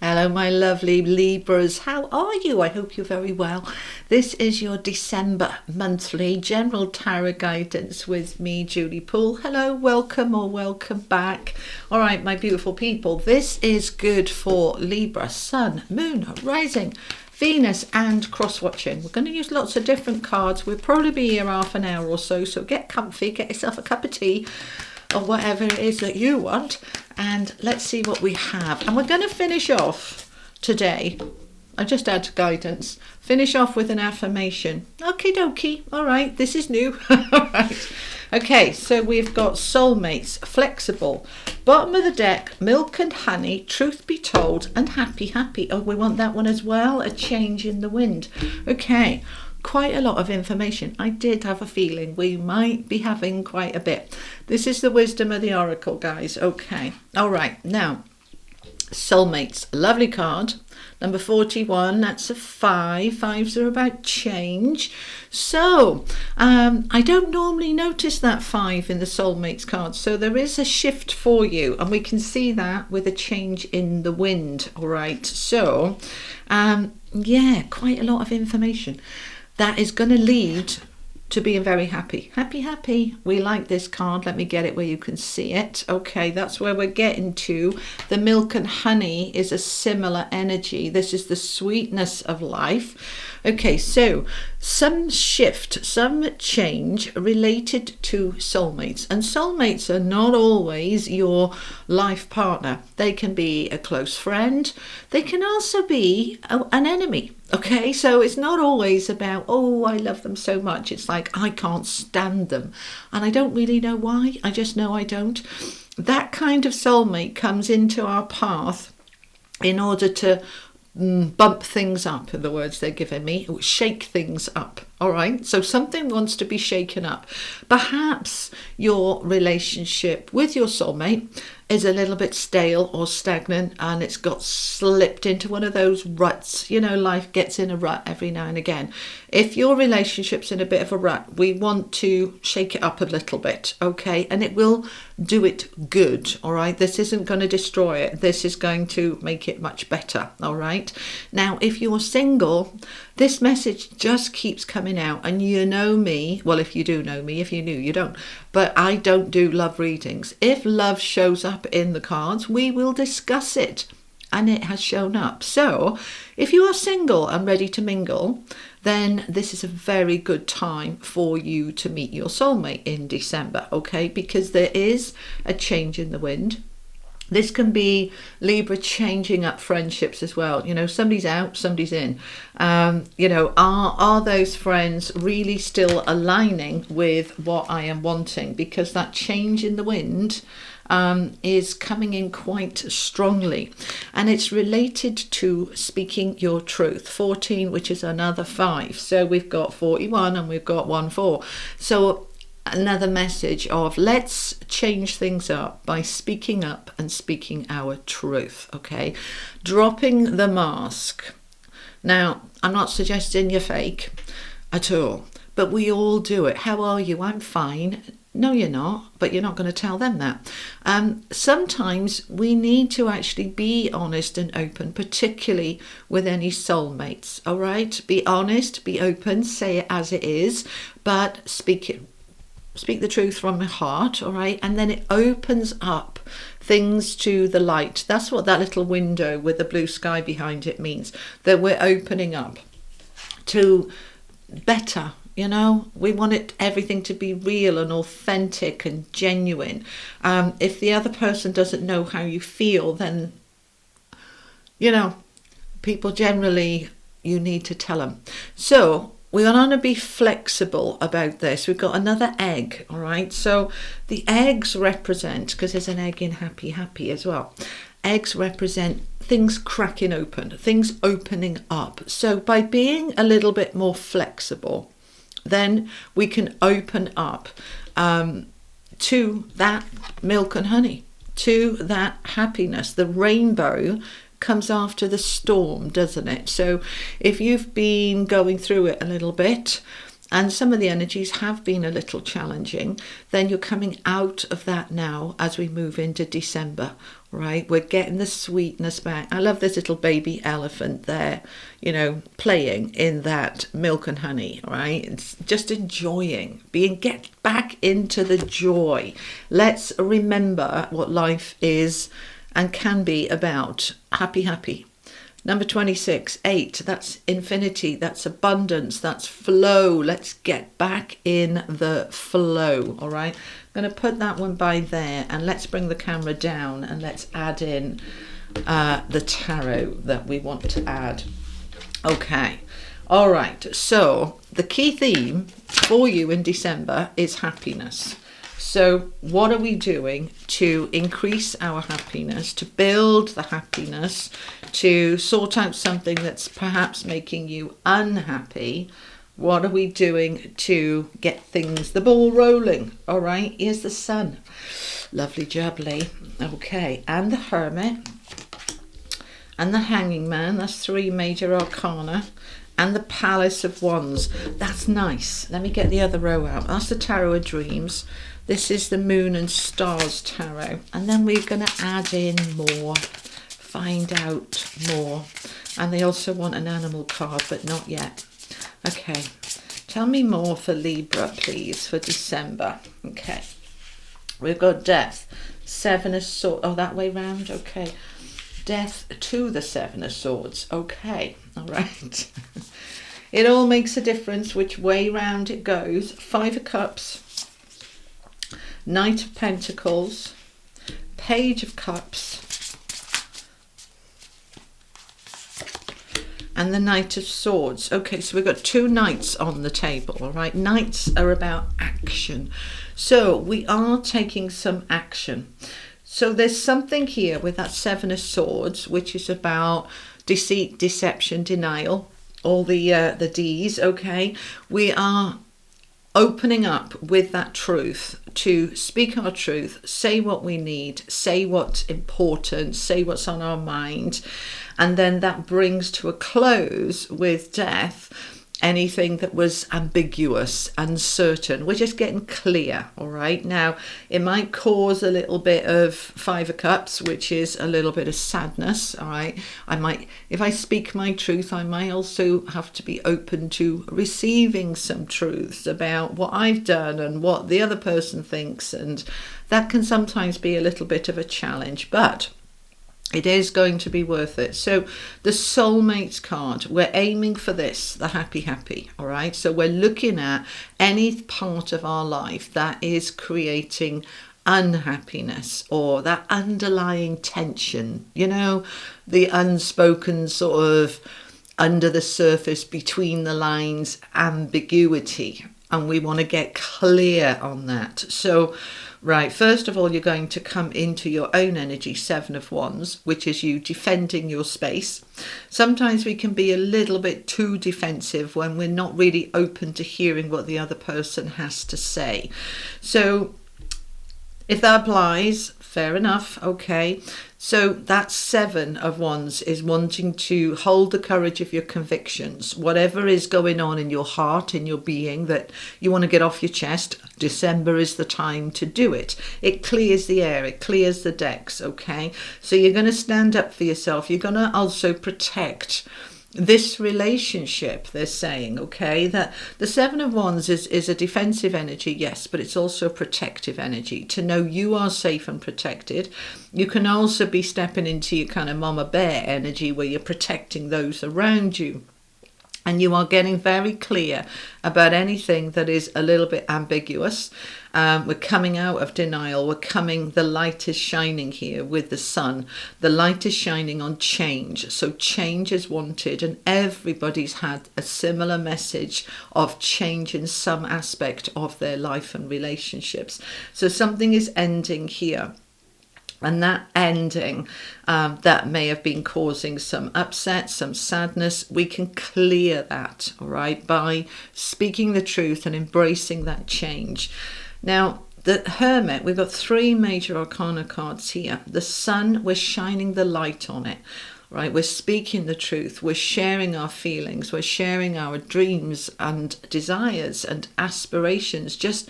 Hello, my lovely Libras. How are you? I hope you're very well. This is your December monthly general tarot guidance with me, Julie Poole. Hello, welcome or welcome back. All right, my beautiful people, this is good for Libra, Sun, Moon, Rising, Venus and cross-watching. We're going to use lots of different cards. We'll probably be here half an hour or so get comfy, get yourself a cup of tea or whatever it is that you want, and let's see what we have. And we're going to finish off today. I just add guidance. Finish off with an affirmation. Okie dokie. All right, this is new. All right. Okay, so we've got soulmates, flexible. Bottom of the deck, milk and honey, truth be told, and happy, happy. Oh, we want that one as well. A change in the wind. Okay. Quite a lot of information. I did have a feeling we might be having quite a bit. This is the wisdom of the oracle, guys. Okay. All right. Now, soulmates. Lovely card. Number 41. That's a 5. 5s are about change. So, I don't normally notice that 5 in the soulmates card. So there is a shift for you. And we can see that with a change in the wind. All right. So, yeah, quite a lot of information. That is going to lead to being very happy. Happy, happy. We like this card. Let me get it where you can see it. Okay, that's where we're getting to. The milk and honey is a similar energy. This is the sweetness of life. Okay, so some shift, some change related to soulmates. And soulmates are not always your life partner. They can be a close friend. They can also be an enemy. Okay, so it's not always about, oh, I love them so much. It's like, I can't stand them. And I don't really know why. I just know I don't. That kind of soulmate comes into our path in order to bump things up, in the words they're giving me, shake things up. All right, so something wants to be shaken up. Perhaps your relationship with your soulmate is a little bit stale or stagnant and it's got slipped into one of those ruts. You know, life gets in a rut every now and again. If your relationship's in a bit of a rut, we want to shake it up a little bit, okay? And it will do it good, all right? This isn't going to destroy it. This is going to make it much better, all right? Now, if you're single, this message just keeps coming out, and you know me. Well, if you do know me, if you knew, you don't. But I don't do love readings. If love shows up in the cards, we will discuss it. And it has shown up. So if you are single and ready to mingle, then this is a very good time for you to meet your soulmate in December, okay? Because there is a change in the wind. This can be Libra changing up friendships as well. You know, somebody's out, somebody's in. You know, are those friends really still aligning with what I am wanting? Because that change in the wind is coming in quite strongly. And it's related to speaking your truth. 14, which is another 5. So we've got 41 and we've got 1-4. So another message of let's change things up by speaking up and speaking our truth, okay? Dropping the mask. Now, I'm not suggesting you're fake at all, but we all do it. How are you? I'm fine. No, you're not, but you're not going to tell them that. Sometimes we need to actually be honest and open, particularly with any soulmates, all right? Be honest, be open, say it as it is, but speak the truth from the heart, all right? And then it opens up things to the light. That's what that little window with the blue sky behind it means, that we're opening up to better. You know, we want everything to be real and authentic and genuine. If the other person doesn't know how you feel, then, you know, people generally, you need to tell them. So we want to be flexible about this. We've got another egg, all right? So the eggs represent, because there's an egg in happy, happy as well. Eggs represent things cracking open, things opening up. So by being a little bit more flexible, then we can open up to that milk and honey, to that happiness. The rainbow comes after the storm, doesn't it? So if you've been going through it a little bit and some of the energies have been a little challenging, then you're coming out of that now as we move into December. right? We're getting the sweetness back. I love this little baby elephant there, you know, playing in that milk and honey, right? It's just enjoying, get back into the joy. Let's remember what life is and can be about. Happy, happy. Number 26, 8, that's infinity, that's abundance, that's flow. Let's get back in the flow, all right? I'm going to put that one by there, and let's bring the camera down and let's add in the tarot that we want to add. Okay, all right, so the key theme for you in December is happiness. So what are we doing to increase our happiness, to build the happiness, to sort out something that's perhaps making you unhappy? What are we doing to get things, the ball rolling? All right, here's the Sun. Lovely jubbly. Okay, and the Hermit. And the Hanging Man, that's 3 major arcana. And the Palace of Wands. That's nice. Let me get the other row out. That's the Tarot of Dreams. This is the Moon and Stars Tarot. And then we're going to add in more, find out more. And they also want an animal card, but not yet. Okay, tell me more for Libra, please, for December. Okay, we've got Death, 7 of Swords. Oh, that way round? Okay. Death to the 7 of Swords. Okay, all right. It all makes a difference which way round it goes. 5 of Cups. Knight of Pentacles, Page of Cups, and the Knight of Swords. Okay, so we've got 2 knights on the table, all right? Knights are about action. So we are taking some action. So there's something here with that 7 of Swords, which is about deceit, deception, denial, all the D's, okay? We are opening up with that truth to speak our truth, say what we need, say what's important, say what's on our mind, and then that brings to a close with Death anything that was ambiguous, uncertain. We're just getting clear, all right? Now, it might cause a little bit of 5 of Cups, which is a little bit of sadness, all right? I might, if I speak my truth, I might also have to be open to receiving some truths about what I've done and what the other person thinks, and that can sometimes be a little bit of a challenge, but it is going to be worth it. So the Soulmate card, we're aiming for this, the happy, happy, all right? So we're looking at any part of our life that is creating unhappiness or that underlying tension, you know, the unspoken sort of under the surface, between the lines, ambiguity. And we want to get clear on that. So right, first of all, you're going to come into your own energy, 7 of Wands, which is you defending your space. Sometimes we can be a little bit too defensive when we're not really open to hearing what the other person has to say. So if that applies, fair enough, okay. So that 7 of Wands is wanting to hold the courage of your convictions. Whatever is going on in your heart, in your being, that you want to get off your chest, December is the time to do it. It clears the air, it clears the decks, okay? So you're going to stand up for yourself. You're going to also protect this relationship, they're saying, okay, that the 7 of Wands is a defensive energy, yes, but it's also a protective energy, to know you are safe and protected. You can also be stepping into your kind of mama bear energy where you're protecting those around you. And you are getting very clear about anything that is a little bit ambiguous. We're coming out of denial. The light is shining here with the sun. The light is shining on change. So change is wanted, and everybody's had a similar message of change in some aspect of their life and relationships. So something is ending here. And that ending, that may have been causing some upset, some sadness, we can clear that, all right, by speaking the truth and embracing that change. Now, the Hermit, we've got 3 major arcana cards here. The Sun, we're shining the light on it, right? We're speaking the truth. We're sharing our feelings. We're sharing our dreams and desires and aspirations, just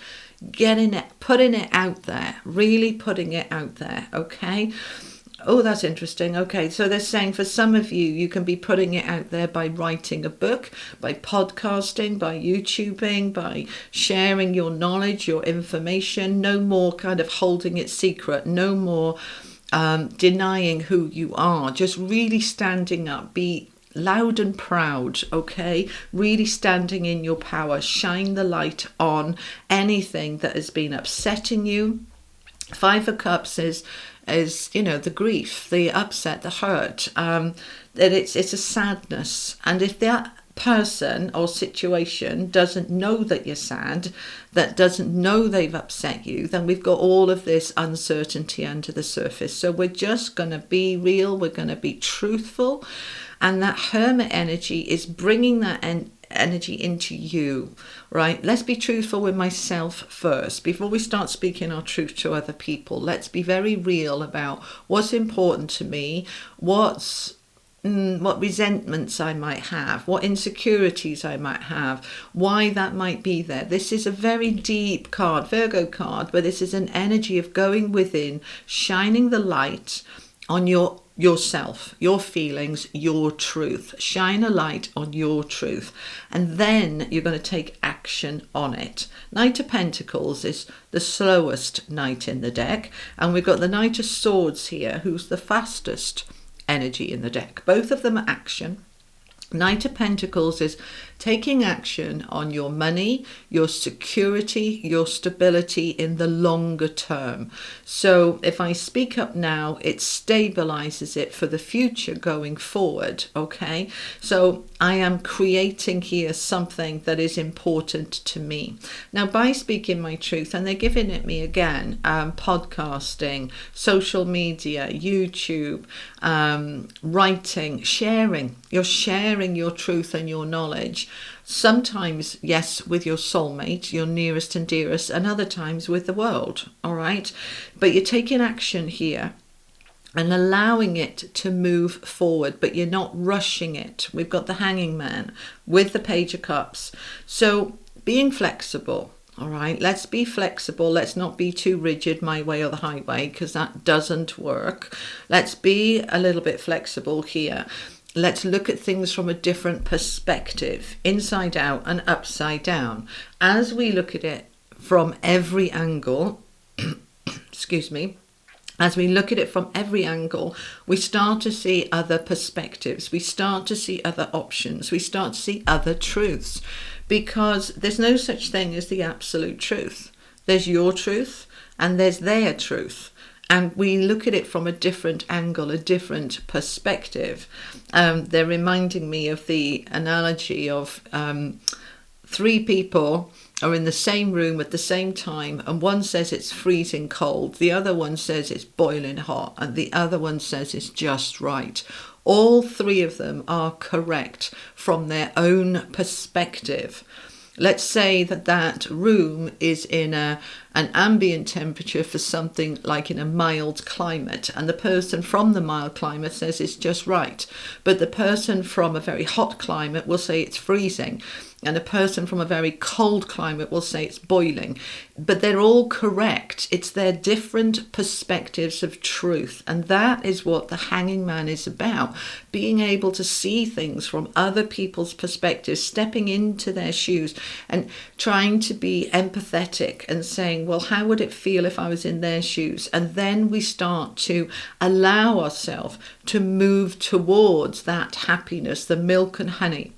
getting it, putting it out there, really putting it out there, okay? Oh, that's interesting. Okay, so they're saying for some of you, you can be putting it out there by writing a book, by podcasting, by YouTubing, by sharing your knowledge, your information. No more kind of holding it secret. No more denying who you are. Just really standing up. Be loud and proud, okay? Really standing in your power. Shine the light on anything that has been upsetting you. Five of Cups is the grief, the upset, the hurt. That it's a sadness, and if that person or situation doesn't know that you're sad, that doesn't know they've upset you, then we've got all of this uncertainty under the surface. So we're just going to be real. We're going to be truthful, and that Hermit energy is bringing that energy into you, right? Let's be truthful with myself first before we start speaking our truth to other people. Let's be very real about what's important to me, what resentments I might have, what insecurities I might have, why that might be there. This is a very deep card, Virgo card, but this is an energy of going within, shining the light on yourself, your feelings, your truth. Shine a light on your truth, and then you're going to take action on it. Knight of Pentacles is the slowest knight in the deck, and we've got the Knight of Swords here, who's the fastest energy in the deck. Both of them are action. Knight of Pentacles is taking action on your money, your security, your stability in the longer term. So if I speak up now, it stabilizes it for the future going forward, okay? So I am creating here something that is important to me. Now, by speaking my truth, and they're giving it me again, podcasting, social media, YouTube, writing, sharing. You're sharing your truth and your knowledge. Sometimes, yes, with your soulmate, your nearest and dearest, and other times with the world, all right? But you're taking action here and allowing it to move forward, but you're not rushing it. We've got the Hanging Man with the Page of Cups. So being flexible, all right? Let's be flexible. Let's not be too rigid, my way or the highway, because that doesn't work. Let's be a little bit flexible here. Let's look at things from a different perspective, inside out and upside down. As we look at it from every angle, excuse me, as we look at it from every angle, we start to see other perspectives. We start to see other options. We start to see other truths, because there's no such thing as the absolute truth. There's your truth and there's their truth. And we look at it from a different angle, a different perspective. They're reminding me of the analogy of three people are in the same room at the same time, and one says it's freezing cold, the other one says it's boiling hot, and the other one says it's just right. All three of them are correct from their own perspective. Let's say that room is in an ambient temperature for something like in a mild climate, and the person from the mild climate says it's just right. But the person from a very hot climate will say it's freezing, and a person from a very cold climate will say it's boiling. But they're all correct. It's their different perspectives of truth. And that is what the Hanging Man is about. Being able to see things from other people's perspectives, stepping into their shoes and trying to be empathetic and saying, well, how would it feel if I was in their shoes? And then we start to allow ourselves to move towards that happiness, the milk and honey.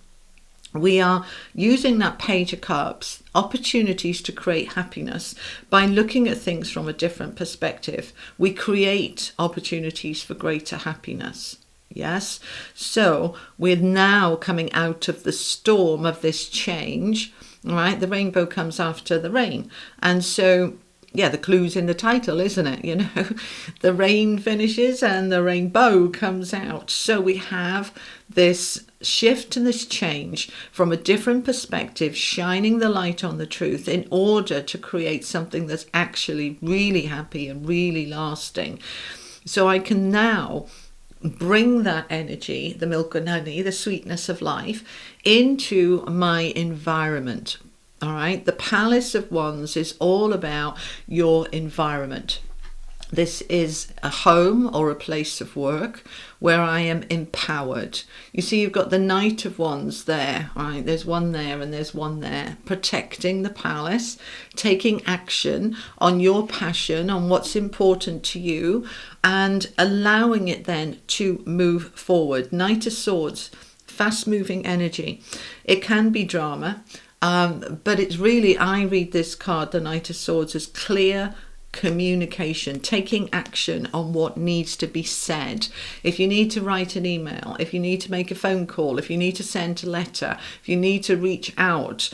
We are using that Page of Cups, opportunities to create happiness, by looking at things from a different perspective. We create opportunities for greater happiness. Yes? So we're now coming out of the storm of this change, right? The rainbow comes after the rain. And so, yeah, the clue's in the title, isn't it? You know, the rain finishes and the rainbow comes out. So we have this shift and this change from a different perspective, shining the light on the truth in order to create something that's actually really happy and really lasting. So I can now bring that energy, the milk and honey, the sweetness of life, into my environment. All right. The Palace of Wands is all about your environment. This is a home or a place of work where I am empowered. You see, you've got the Knight of Wands there, right? There's one there and there's one there. Protecting the palace, taking action on your passion, on what's important to you, and allowing it then to move forward. Knight of Swords, fast-moving energy. It can be drama, but it's really, I read this card, the Knight of Swords, as clear communication, taking action on what needs to be said. If you need to write an email, if you need to make a phone call, if you need to send a letter, if you need to reach out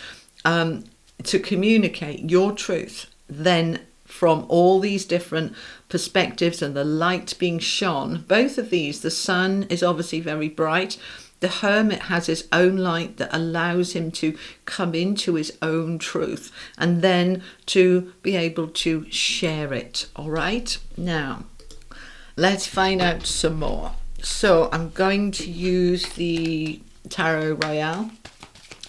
to communicate your truth, then from all these different perspectives and the light being shone, both of these, the sun is obviously very bright. The Hermit has his own light that allows him to come into his own truth and then to be able to share it. All right, now let's find out some more. So I'm going to use the Tarot Royale.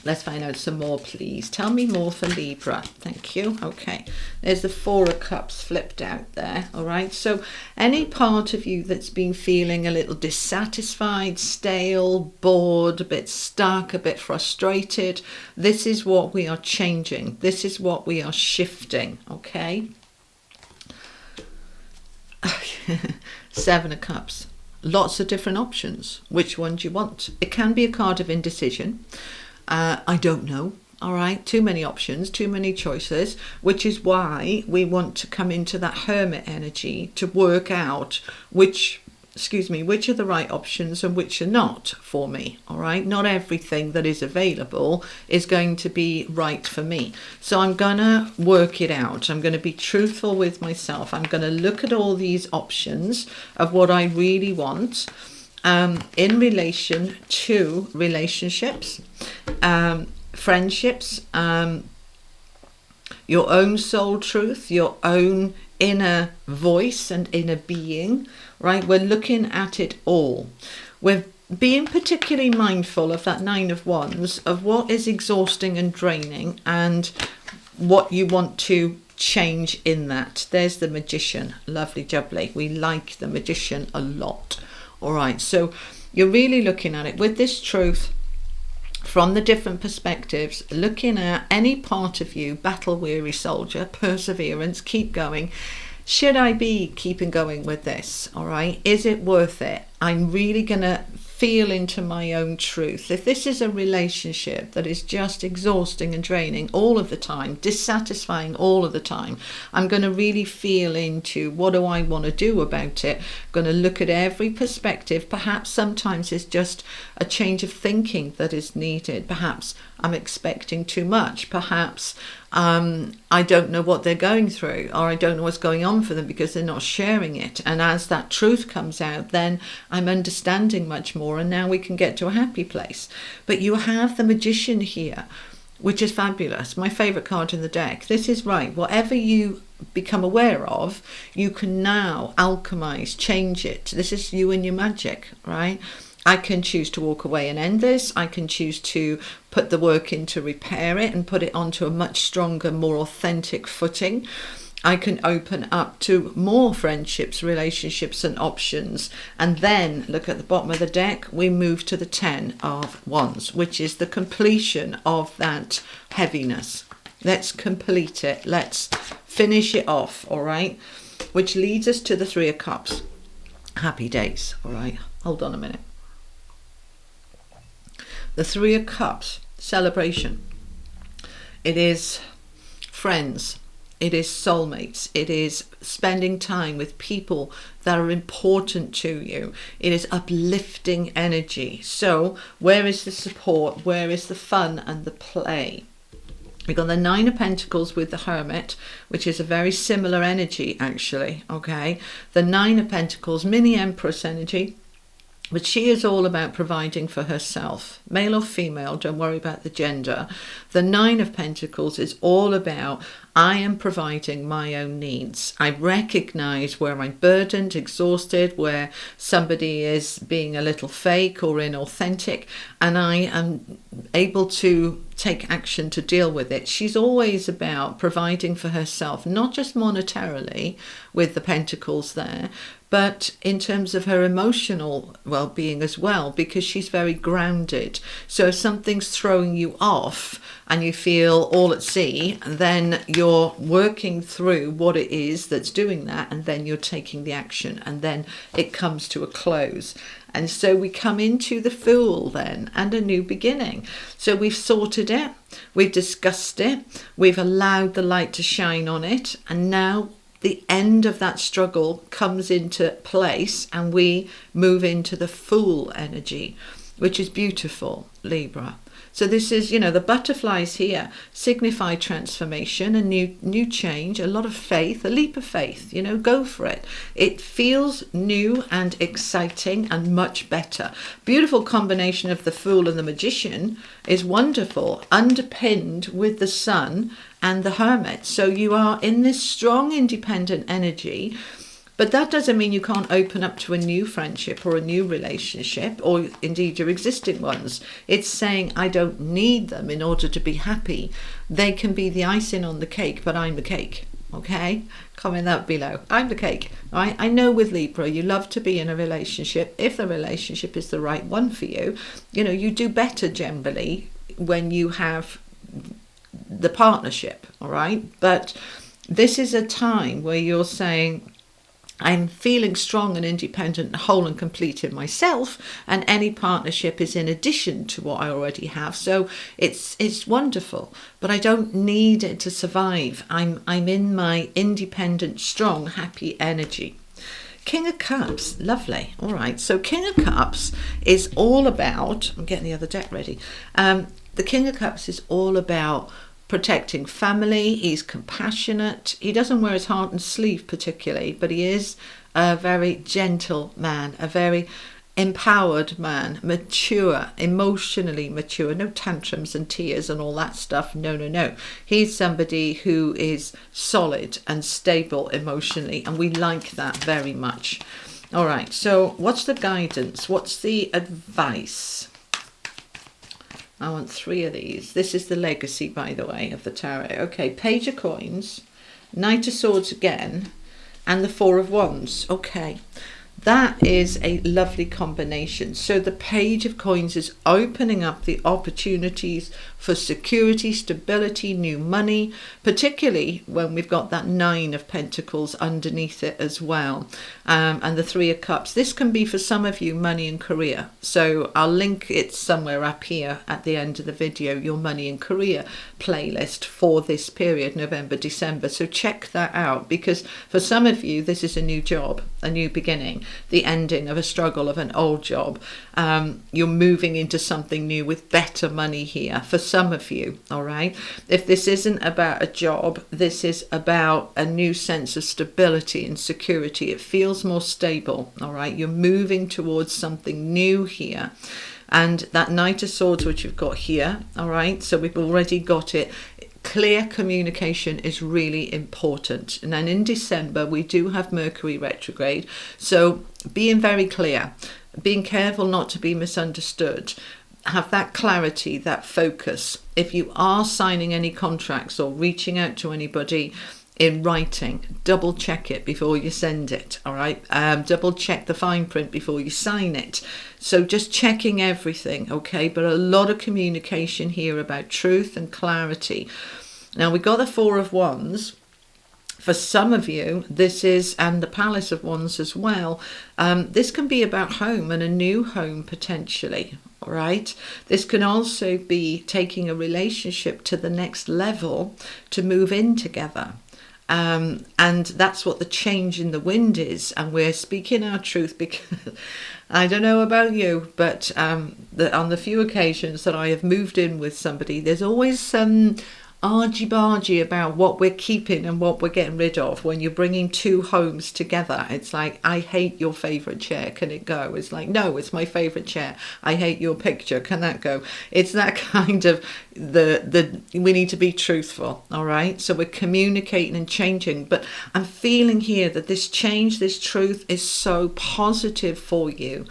Let's find out some more, please. Tell me more for Libra. Thank you. Okay. There's the Four of Cups flipped out there. All right. So any part of you that's been feeling a little dissatisfied, stale, bored, a bit stuck, a bit frustrated, this is what we are changing. This is what we are shifting. Okay. Seven of Cups. Lots of different options. Which one do you want? It can be a card of indecision. I don't know. All right, too many options, too many choices, which is why we want to come into that Hermit energy to work out which are the right options and which are not for me. All right, not everything that is available is going to be right for me. So I'm gonna work it out. I'm gonna be truthful with myself. I'm gonna look at all these options of what I really want in relation to relationships, friendships, your own soul truth, your own inner voice and inner being, right? We're looking at it all. We're being particularly mindful of that Nine of Wands, of what is exhausting and draining and what you want to change in that. There's the Magician. Lovely jubbly. We like the Magician a lot. All right, so you're really looking at it with this truth from the different perspectives, looking at any part of you, battle-weary soldier, perseverance, keep going. Should I be keeping going with this? All right, is it worth it? I'm really going to feel into my own truth. If this is a relationship that is just exhausting and draining all of the time, dissatisfying all of the time, I'm going to really feel into what do I want to do about it. I'm going to look at every perspective. Perhaps sometimes it's just a change of thinking that is needed. Perhaps I'm expecting too much. Perhaps I don't know what they're going through, or I don't know what's going on for them because they're not sharing it. And as that truth comes out, then I'm understanding much more, and now we can get to a happy place. But you have the Magician here, which is fabulous. My favorite card in the deck. This is right. Whatever you become aware of, you can now alchemize, change it. This is you and your magic, right? I can choose to walk away and end this. I can choose to put the work in to repair it and put it onto a much stronger, more authentic footing. I can open up to more friendships, relationships and options. And then look at the bottom of the deck, we move to the Ten of Wands, which is the completion of that heaviness. Let's complete it. Let's finish it off, all right? Which leads us to the Three of Cups. Happy days, all right? Hold on a minute. The Three of Cups, celebration. It is friends. It is soulmates. It is spending time with people that are important to you. It is uplifting energy. So where is the support? Where is the fun and the play? We've got the Nine of Pentacles with the Hermit, which is a very similar energy actually, okay? The Nine of Pentacles, mini Empress energy. But she is all about providing for herself, male or female, don't worry about the gender. The Nine of Pentacles is all about, I am providing my own needs. I recognize where I'm burdened, exhausted, where somebody is being a little fake or inauthentic, and I am able to take action to deal with it. She's always about providing for herself, not just monetarily with the pentacles there, but in terms of her emotional well-being as well, because she's very grounded. So if something's throwing you off and you feel all at sea, then you're working through what it is that's doing that, and then you're taking the action, and then it comes to a close. And so we come into the Fool then, and a new beginning. So we've sorted it, we've discussed it, we've allowed the light to shine on it, and now the end of that struggle comes into place, and we move into the Fool energy, which is beautiful, Libra. So this is, the butterflies here signify transformation, a new change, a lot of faith, a leap of faith, go for it. It feels new and exciting and much better. Beautiful combination of the Fool and the Magician is wonderful, underpinned with the Sun and the Hermit. So you are in this strong, independent energy. But that doesn't mean you can't open up to a new friendship or a new relationship, or indeed your existing ones. It's saying, I don't need them in order to be happy. They can be the icing on the cake, but I'm the cake. Okay? Comment that below. I'm the cake. Right? I know with Libra, you love to be in a relationship. If the relationship is the right one for you, you do better generally when you have the partnership. All right? But this is a time where you're saying, I'm feeling strong and independent, whole and complete in myself, and any partnership is in addition to what I already have. So it's wonderful, but I don't need it to survive. I'm in my independent, strong, happy energy. King of Cups, lovely. All right, so King of Cups is all about, I'm getting the other deck ready. The King of Cups is all about protecting family. He's compassionate. He doesn't wear his heart on his sleeve particularly, but he is a very gentle man, a very empowered man, mature, emotionally mature, no tantrums and tears and all that stuff. No. He's somebody who is solid and stable emotionally, and we like that very much. All right, so what's the guidance? What's the advice? I want 3 of these. This is the legacy, by the way, of the tarot. Okay, Page of Coins, Knight of Swords again, and the 4 of Wands. Okay, that is a lovely combination. So the Page of Coins is opening up the opportunities for security, stability, new money, particularly when we've got that 9 of Pentacles underneath it as well. And the 3 of Cups. This can be for some of you money and career. So I'll link it somewhere up here at the end of the video, your money and career playlist for this period, November, December. So check that out, because for some of you, this is a new job, a new beginning, the ending of a struggle of an old job. You're moving into something new with better money here for some of you. All right. If this isn't about a job, this is about a new sense of stability and security. It feels more stable. All right. You're moving towards something new here. And that Knight of Swords, which you've got here. All right. So we've already got it. Clear communication is really important. And then in December, we do have Mercury retrograde. So being very clear, being careful not to be misunderstood, have that clarity, that focus. If you are signing any contracts or reaching out to anybody in writing, double check it before you send it. All right. Double check the fine print before you sign it. So just checking everything. Okay. But a lot of communication here about truth and clarity. Now we got the 4 of Wands. For some of you, this is, and the Palace of Wands as well. This can be about home and a new home potentially. All right. This can also be taking a relationship to the next level to move in together. And that's what the change in the wind is. And we're speaking our truth, because I don't know about you, but on the few occasions that I have moved in with somebody, there's always some argy-bargy about what we're keeping and what we're getting rid of. When you're bringing two homes together, it's like, I hate your favourite chair, can it go? It's like, no, it's my favourite chair. I hate your picture, can that go? It's that kind of, we need to be truthful, all right? So we're communicating and changing, but I'm feeling here that this change, this truth is so positive for you.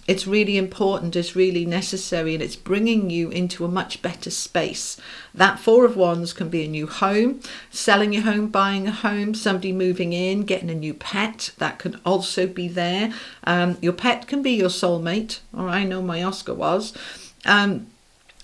It's really important, it's really necessary, and it's bringing you into a much better space. That Four of Wands can be a new home, selling your home, buying a home, somebody moving in, getting a new pet. That can also be there. Your pet can be your soulmate, or I know my Oscar was.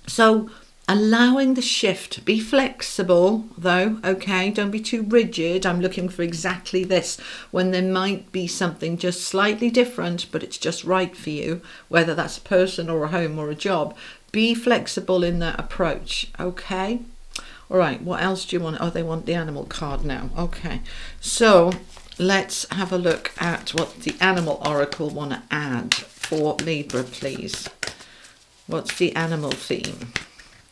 So allowing the shift, be flexible though, okay? Don't be too rigid. I'm looking for exactly this, when there might be something just slightly different, but it's just right for you, whether that's a person or a home or a job. Be flexible in that approach, okay? All right, what else do you want? Oh, they want the animal card now. Okay, so let's have a look at what the animal oracle want to add for Libra, please. What's the animal theme?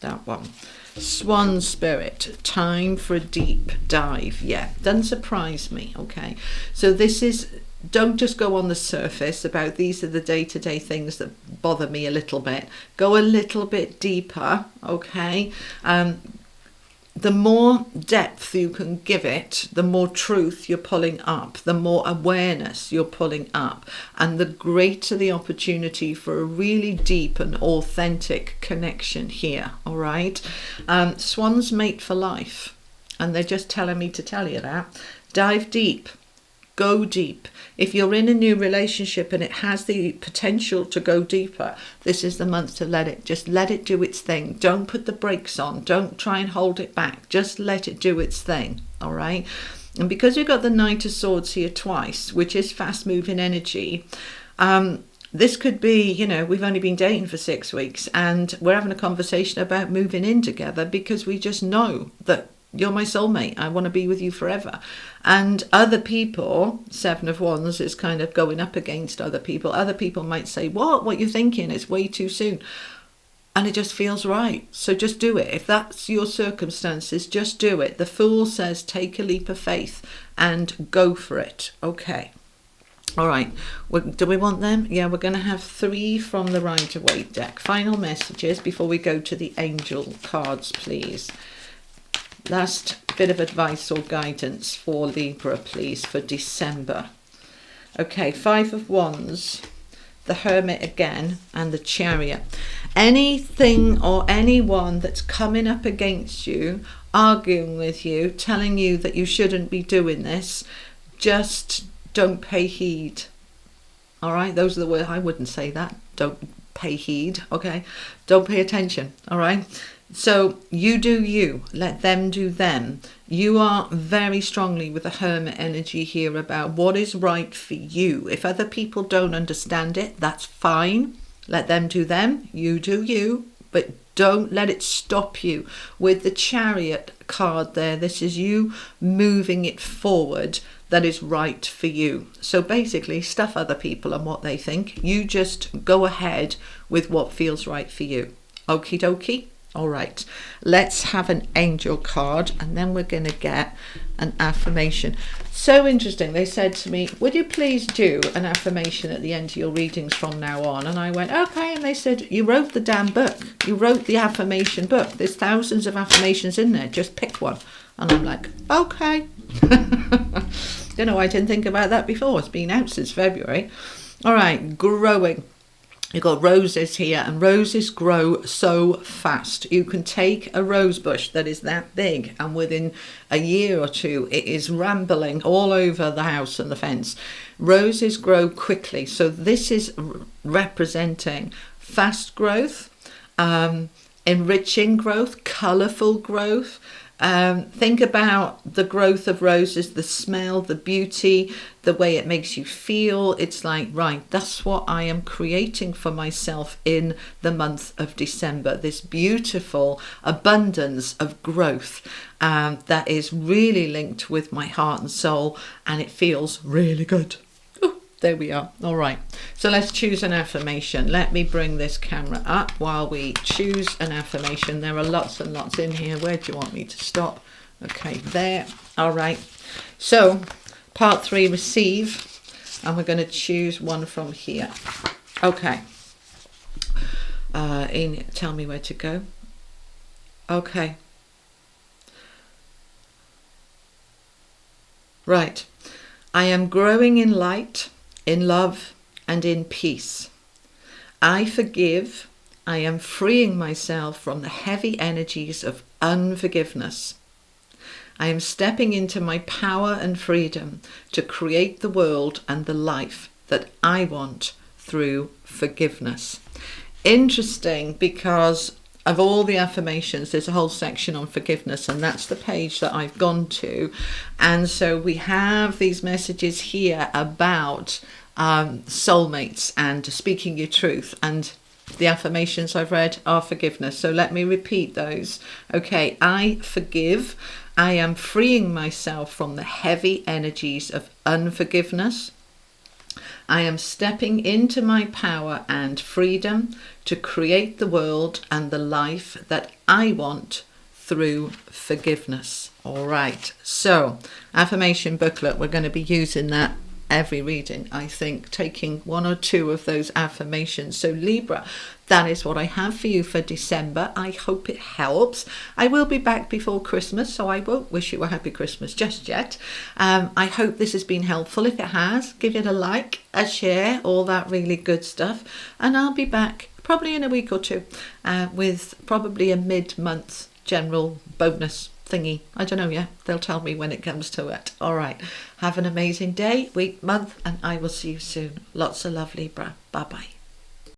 That one. Swan spirit, time for a deep dive. Yeah, doesn't surprise me. Okay, so this is, don't just go on the surface about these are the day-to-day things that bother me a little bit. Go a little bit deeper, okay? The more depth you can give it, the more truth you're pulling up, the more awareness you're pulling up, and the greater the opportunity for a really deep and authentic connection here, all right? Swans mate for life, and they're just telling me to tell you that. Dive deep. Go deep. If you're in a new relationship and it has the potential to go deeper, this is the month to let it do its thing. Don't put the brakes on. Don't try and hold it back. Just let it do its thing. All right. And because you've got the Knight of Swords here twice, which is fast moving energy, this could be, you know, we've only been dating for 6 weeks and we're having a conversation about moving in together because we just know that you're my soulmate. I want to be with you forever. And other people, Seven of Wands is kind of going up against other people. Other people might say, what you're thinking is way too soon. And it just feels right. So just do it. If that's your circumstances, just do it. The Fool says, take a leap of faith and go for it. Okay. All right. Do we want them? Yeah, we're going to have 3 from the Rider-Waite deck. Final messages before we go to the angel cards, please. Last bit of advice or guidance for Libra, please, for December. Okay, 5 of Wands, the Hermit again, and the Chariot. Anything or anyone that's coming up against you, arguing with you, telling you that you shouldn't be doing this, just don't pay heed. All right, those are the words. I wouldn't say that. Don't pay heed, okay? Don't pay attention, all right? So you do you, let them do them. You are very strongly with the Hermit energy here about what is right for you. If other people don't understand it, that's fine. Let them do them, you do you, but don't let it stop you. With the Chariot card there, this is you moving it forward that is right for you. So basically, stuff other people and what they think. You just go ahead with what feels right for you. Okie dokie. All right, let's have an angel card and then we're going to get an affirmation. So interesting. They said to me, would you please do an affirmation at the end of your readings from now on? And I went, okay. And they said, you wrote the damn book. You wrote the affirmation book. There's thousands of affirmations in there. Just pick one. And I'm like, okay. You know, I didn't think about that before. It's been out since February. All right, growing. You've got roses here, and roses grow so fast. You can take a rose bush that is that big, and within a year or two, it is rambling all over the house and the fence. Roses grow quickly. So this is representing fast growth, enriching growth, colourful growth. Think about the growth of roses, the smell, the beauty, the way it makes you feel. It's like, right, that's what I am creating for myself in the month of December. This beautiful abundance of growth that is really linked with my heart and soul, and it feels really good. There we are. All right. So let's choose an affirmation. Let me bring this camera up while we choose an affirmation. There are lots and lots in here. Where do you want me to stop? Okay, there. All right. So part 3, receive. And we're going to choose one from here. Okay. Tell me where to go. Okay. Right. I am growing in light, in love, and in peace. I forgive. I am freeing myself from the heavy energies of unforgiveness. I am stepping into my power and freedom to create the world and the life that I want through forgiveness. Interesting, because of all the affirmations, there's a whole section on forgiveness, and that's the page that I've gone to. And so we have these messages here about soulmates and speaking your truth, and the affirmations I've read are forgiveness. So let me repeat those. Okay, I forgive. I am freeing myself from the heavy energies of unforgiveness. I am stepping into my power and freedom to create the world and the life that I want through forgiveness. All right, so affirmation booklet, we're going to be using that every reading, I think, taking 1 or 2 of those affirmations. So Libra, that is what I have for you for December. I hope it helps. I will be back before Christmas, so I won't wish you a happy Christmas just yet. I hope this has been helpful. If it has, give it a like, a share, all that really good stuff. And I'll be back probably in a week or 2 with probably a mid-month general bonus thingy. I don't know yet. They'll tell me when it comes to it. All right. Have an amazing day, week, month, and I will see you soon. Lots of love, Libra. Bye-bye.